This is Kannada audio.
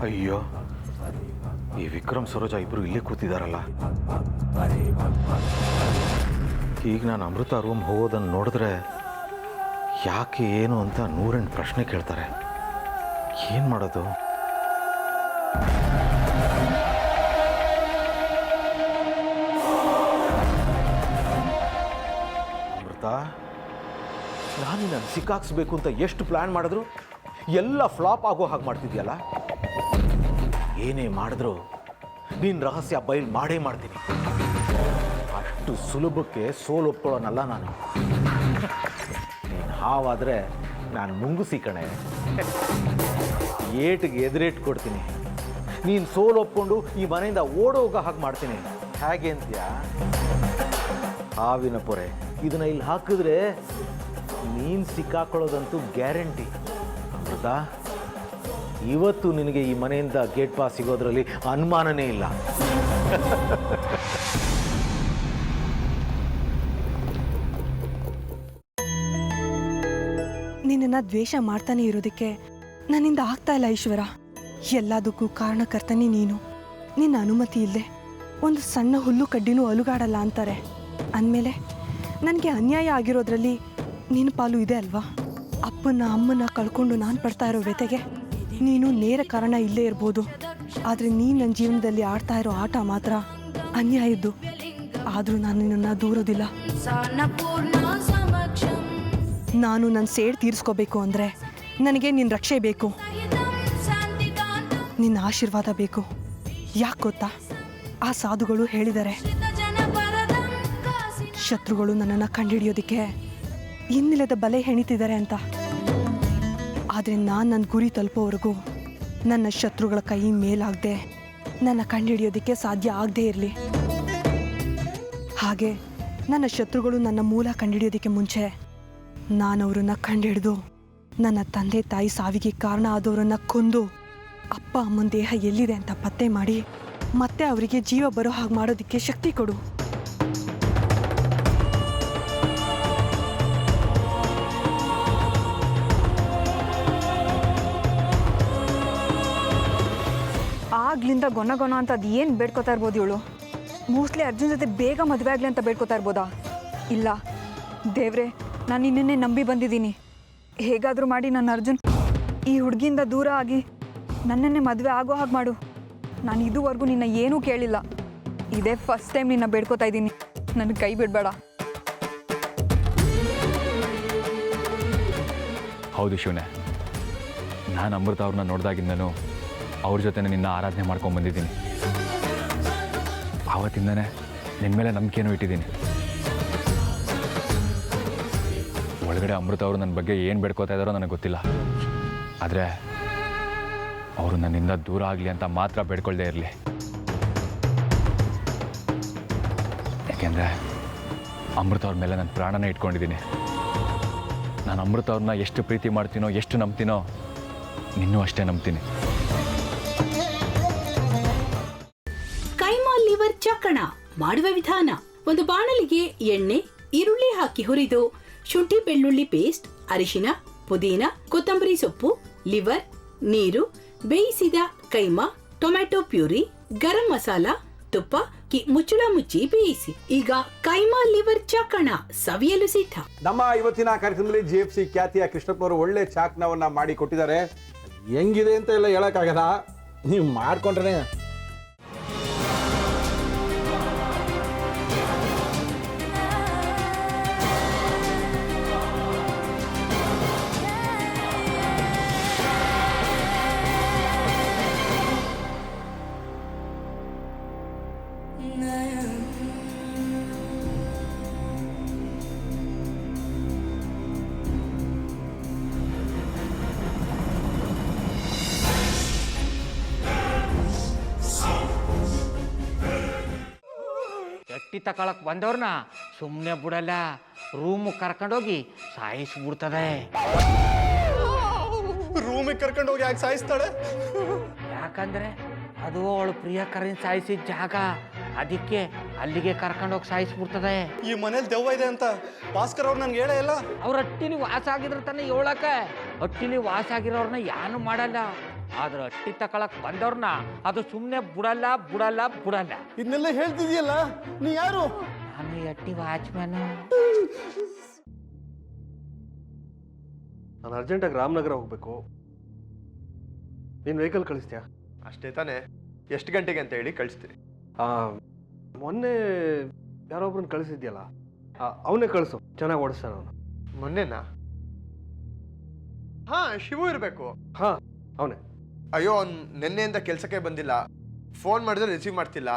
ಅಯ್ಯೋ, ಈ ವಿಕ್ರಮ್ ಸರೋಜ ಇಬ್ರು ಇಲ್ಲೇ ಕೂತಿದಾರಲ್ಲ. ಈಗ ನಾನು ಅಮೃತ ರೂಮ್ ಹೋಗೋದನ್ನು ನೋಡಿದ್ರೆ ಯಾಕೆ ಏನು ಅಂತ 108 ಪ್ರಶ್ನೆ ಕೇಳ್ತಾರೆ. ಏನು ಮಾಡೋದು? ಅಮೃತ, ನಾನು ನಿನ್ನ ಸಿಕ್ಕಾಕ್ಸ್ಬೇಕು ಅಂತ ಎಷ್ಟು ಪ್ಲ್ಯಾನ್ ಮಾಡಿದ್ರು ಎಲ್ಲ ಫ್ಲಾಪ್ ಆಗೋ ಹಾಗೆ ಮಾಡ್ತಿದ್ಯಲ್ಲ. ಏನೇ ಮಾಡಿದ್ರು ನೀನು ರಹಸ್ಯ ಬಯಲು ಮಾಡೇ ಮಾಡ್ತೀನಿ. ಅಷ್ಟು ಸುಲಭಕ್ಕೆ ಸೋಲು ಒಪ್ಕೊಳ್ಳೋನಲ್ಲ ನಾನು. ನೀನು ಹಾವಾದರೆ ನಾನು ಮುಂಗುಸಿ ಕಣೆ. ಏಟಿಗೆ ಎದುರೇಟ್ ಕೊಡ್ತೀನಿ. ನೀನು ಸೋಲು ಒಪ್ಕೊಂಡು ಈ ಮನೆಯಿಂದ ಓಡೋಗೋ ಹಾಗೆ ಮಾಡ್ತೀನಿ. ಹೇಗೆ ಅಂತೀಯ? ಹಾವಿನ ಪೊರೆ ಇದನ್ನ ಇಲ್ಲಿ ಹಾಕಿದ್ರೆ ನೀನು ಸಿಕ್ಕಾಕೊಳ್ಳೋದಂತೂ ಗ್ಯಾರಂಟಿ. ಅಮೃತ, ಇವತ್ತು ನಿನಗೆ ಈ ಮನೆಯಿಂದ ಗೇಟ್ ಪಾಸ್ ಸಿಗೋದ್ರಲ್ಲಿ ಅನುಮಾನನೇ ಇಲ್ಲ. ನಿನ್ನನ್ನು ದ್ವೇಷ ಮಾಡ್ತಾನೆ ಇರೋದಕ್ಕೆ ನನ್ನಿಂದ ಆಗ್ತಾ ಇಲ್ಲ ಈಶ್ವರ. ಎಲ್ಲದಕ್ಕೂ ಕಾರಣಕರ್ತನೇ ನೀನು. ನಿನ್ನ ಅನುಮತಿ ಇಲ್ಲದೆ ಒಂದು ಸಣ್ಣ ಹುಲ್ಲು ಕಡ್ಡಿನೂ ಅಲುಗಾಡಲ್ಲ ಅಂತಾರೆ. ಅಂದಮೇಲೆ ನನಗೆ ಅನ್ಯಾಯ ಆಗಿರೋದ್ರಲ್ಲಿ ನಿನ್ನ ಪಾಲು ಇದೆ ಅಲ್ವಾ? ಅಪ್ಪನ ಅಮ್ಮನ ಕಳ್ಕೊಂಡು ನಾನು ಪಡ್ತಾ ಇರೋ ವ್ಯತೆಗೆ ನೀನು ನೇರ ಕಾರಣ ಇಲ್ಲೇ ಇರ್ಬೋದು. ಆದರೆ ನೀನು ನನ್ನ ಜೀವನದಲ್ಲಿ ಆಡ್ತಾ ಇರೋ ಆಟ ಮಾತ್ರ ಅನ್ಯಾಯದ್ದು. ಆದರೂ ನಾನು ನಿನ್ನನ್ನು ದೂರೋದಿಲ್ಲ. ನಾನು ನನ್ನ ಸೇಡ್ ತೀರಿಸ್ಕೋಬೇಕು ಅಂದರೆ ನನಗೆ ನಿನ್ನ ರಕ್ಷೆ ಬೇಕು, ನಿನ್ನ ಆಶೀರ್ವಾದ ಬೇಕು. ಯಾಕೆ ಗೊತ್ತಾ? ಆ ಸಾಧುಗಳು ಹೇಳಿದ್ದಾರೆ, ಶತ್ರುಗಳು ನನ್ನನ್ನು ಕಂಡುಹಿಡಿಯೋದಕ್ಕೆ ಇನ್ನಿಲ್ಲದ ಬಲೆ ಹೆಣಿತಿದ್ದಾರೆ ಅಂತ. ಆದರೆ ನಾನು ನನ್ನ ಗುರಿ ತಲುಪೋವರೆಗೂ ನನ್ನ ಶತ್ರುಗಳ ಕೈ ಮೇಲಾಗದೆ ನನ್ನ ಕಂಡುಹಿಡಿಯೋದಕ್ಕೆ ಸಾಧ್ಯ ಆಗದೇ ಇರಲಿ. ಹಾಗೆ ನನ್ನ ಶತ್ರುಗಳು ನನ್ನ ಮೂಲ ಕಂಡುಹಿಡಿಯೋದಕ್ಕೆ ಮುಂಚೆ ನಾನು ಅವರನ್ನು ಕಂಡುಹಿಡಿದು ನನ್ನ ತಂದೆ ತಾಯಿ ಸಾವಿಗೆ ಕಾರಣ ಆದವರನ್ನು ಕೊಂದು ಅಪ್ಪ ಅಮ್ಮನ ದೇಹ ಎಲ್ಲಿದೆ ಅಂತ ಪತ್ತೆ ಮಾಡಿ ಮತ್ತೆ ಅವರಿಗೆ ಜೀವ ಬರೋ ಹಾಗೆ ಮಾಡೋದಕ್ಕೆ ಶಕ್ತಿ ಕೊಡು. ಆಗ್ಲಿಂದ ಗೊನ ಅಂತ ಅದು ಏನು ಬೇಡ್ಕೋತಾ ಇರ್ಬೋದು ಇವಳು? ಮೋಸ್ಟ್ಲಿ ಅರ್ಜುನ್ ಜೊತೆ ಬೇಗ ಮದುವೆ ಆಗಲಿ ಅಂತ ಬೇಡ್ಕೋತಾ ಇರ್ಬೋದಾ? ಇಲ್ಲ ದೇವ್ರೆ, ನಾನು ನಿನ್ನೆ ನಂಬಿ ಬಂದಿದ್ದೀನಿ. ಹೇಗಾದರೂ ಮಾಡಿ ನನ್ನ ಅರ್ಜುನ್ ಈ ಹುಡುಗಿಯಿಂದ ದೂರ ಆಗಿ ನನ್ನನ್ನೇ ಮದುವೆ ಆಗೋ ಹಾಗೆ ಮಾಡು. ನಾನು ಇದುವರೆಗೂ ನಿನ್ನ ಏನೂ ಕೇಳಿಲ್ಲ. ಇದೇ ಫಸ್ಟ್ ಟೈಮ್ ನಿನ್ನ ಬೇಡ್ಕೋತಾ ಇದ್ದೀನಿ. ನನಗೆ ಕೈ ಬಿಡಬೇಡ. ಹೌದು ಶಿವನೇ, ನಾನು ಅಮೃತ ಅವ್ರನ್ನ ನೋಡಿದಾಗಿಂದನೂ ಅವ್ರ ಜೊತೆ ನಿನ್ನ ಆರಾಧನೆ ಮಾಡ್ಕೊಂಡ್ಬಂದಿದ್ದೀನಿ. ಆವತ್ತಿಂದನೇ ನಿನ್ನ ಮೇಲೆ ನಂಬಿಕೆನೂ ಇಟ್ಟಿದ್ದೀನಿ. ಒಳಗಡೆ ಅಮೃತ ಅವರು ನನ್ನ ಬಗ್ಗೆ ಏನು ಬೇಡ್ಕೋತಾ ಇದ್ದಾರೋ ನನಗೆ ಗೊತ್ತಿಲ್ಲ. ಆದರೆ ಅವರು ನನ್ನಿಂದ ದೂರ ಆಗಲಿ ಅಂತ ಮಾತ್ರ ಬೇಡ್ಕೊಳ್ದೇ ಇರಲಿ. ಯಾಕೆಂದರೆ ಅಮೃತ ಅವ್ರ ಮೇಲೆ ನನ್ನ ಪ್ರಾಣನೇ ಇಟ್ಕೊಂಡಿದ್ದೀನಿ. ನಾನು ಅಮೃತ ಅವ್ರನ್ನ ಎಷ್ಟು ಪ್ರೀತಿ ಮಾಡ್ತೀನೋ, ಎಷ್ಟು ನಂಬ್ತೀನೋ, ಇನ್ನೂ ಅಷ್ಟೇ ನಂಬ್ತೀನಿ. ಕೈಮಾ ಲಿವರ್ ಚಕ್ಕಣ ಮಾಡುವ ವಿಧಾನ: ಒಂದು ಬಾಣಲಿಗೆ ಎಣ್ಣೆ, ಈರುಳ್ಳಿ ಹಾಕಿ ಹುರಿದು ಶುಂಠಿ ಬೆಳ್ಳುಳ್ಳಿ ಪೇಸ್ಟ್, ಅರಿಶಿನ, ಪುದೀನ, ಕೊತ್ತಂಬರಿ ಸೊಪ್ಪು, ಲಿವರ್, ನೀರು, ಬೇಯಿಸಿದ ಕೈಮಾ, ಟೊಮ್ಯಾಟೊ ಪ್ಯೂರಿ, ಗರಂ ಮಸಾಲ, ತುಪ್ಪ ಮುಚ್ಚಳ ಮುಚ್ಚಿ ಬೇಯಿಸಿ. ಈಗ ಕೈಮಾ ಲಿವರ್ ಚಾಕಣ ಸವಿಯಲು ಸಿದ್ಧ. ನಮ್ಮ ಇವತ್ತಿನ ಕಾರ್ಯಕ್ರಮದಲ್ಲಿ GFC ಖ್ಯಾತಿಯ ಕೃಷ್ಣಪ್ಪನವರು ಒಳ್ಳೆ ಚಾಕ್ನವನ್ನ ಮಾಡಿ ಕೊಟ್ಟಿದ್ದಾರೆ. ಹೆಂಗಿದೆ ಅಂತ ಎಲ್ಲ ಹೇಳಕ್ಕಾಗಲ್ಲ, ನೀವು ಮಾಡ್ಕೊಂಡ್ರೆ. ಎಟ್ಟಿ ತಕೊಳಕ್ ಬಂದವ್ರನ್ನ ಸುಮ್ಮನೆ ಬಿಡಲ್ಲ, ರೂಮ್ ಕರ್ಕೊಂಡೋಗಿ ಸಾಯಿಸ್ಬಿಡ್ತದೆ. ರೂಮಿಗೆ ಕರ್ಕೊಂಡೋಗಿ ಯಾಕೆ ಸಾಯಿಸ್ತಾಳೆ? ಯಾಕಂದ್ರೆ ಅದು ಅವಳು ಪ್ರಿಯಕರನ್ ಸಾಯಿಸಿದ ಜಾಗ, ಅದಕ್ಕೆ ಅಲ್ಲಿಗೆ ಕರ್ಕೊಂಡೋಗಿ ಸಾಯಿಸ್ಬಿಡ್ತದೆ. ಈ ಮನೇಲಿ ದೆವ್ವ ಇದೆ ಅಂತ ಭಾಸ್ಕರ್ ಅವ್ರು ನನ್ಗೆ ಹೇಳೇ ಇಲ್ಲ. ಅವ್ರ ಹಟ್ಟಿಲಿ ವಾಸ ಆಗಿದ್ರೆ ತಾನೆ ಹೇಳಕ. ಹಟ್ಟಿಲಿ ವಾಸ ಆಗಿರೋರ್ನ ಯಾನು ಮಾಡಲ್ಲ, ಆದ್ರೆ ಅಟ್ಟಿ ತಕೊಳಕ್ ಬಂದವ್ರನ್ನ ಅದು ಸುಮ್ಮನೆ ಬಿಡಲ್ಲ ಬಿಡಲ್ಲ ಬಿಡಲ್ಲ. ಇದನ್ನೆಲ್ಲ ಹೇಳ್ತಿದ್ಯಲ್ಲ, ನೀ ಯಾರು? ನಾನು ಅಟ್ಟಿ ವಾಚ್ಮ್ಯಾನು. ನಾನು ಅರ್ಜೆಂಟಾಗಿ ರಾಮನಗರ ಹೋಗ್ಬೇಕು. ನೀನು ವೆಹಿಕಲ್ ಕಳಿಸ್ತೀಯಾ? ಅಷ್ಟೇ ತಾನೇ? ಎಷ್ಟು ಗಂಟೆಗೆ ಅಂತ ಹೇಳಿ ಕಳಿಸ್ತೀರಿ? ಮೊನ್ನೆ ಯಾರೊಬ್ರನ್ನ ಕಳಿಸಿದ್ಯಲ್ಲ, ಅವನೇ ಕಳಿಸು, ಚೆನ್ನಾಗಿ ಓಡಿಸ್ತಾನೆ ಅವನು. ಮೊನ್ನೆನಾ? ಹಾ, ಶಿವು ಇರಬೇಕು. ಹಾಂ, ಅವನೇ. ಅಯ್ಯೋ, ಅವ್ನು ನಿನ್ನೆಯಿಂದ ಕೆಲಸಕ್ಕೆ ಬಂದಿಲ್ಲ. ಫೋನ್ ಮಾಡಿದ್ರೆ ರಿಸೀವ್ ಮಾಡ್ತಿಲ್ಲ.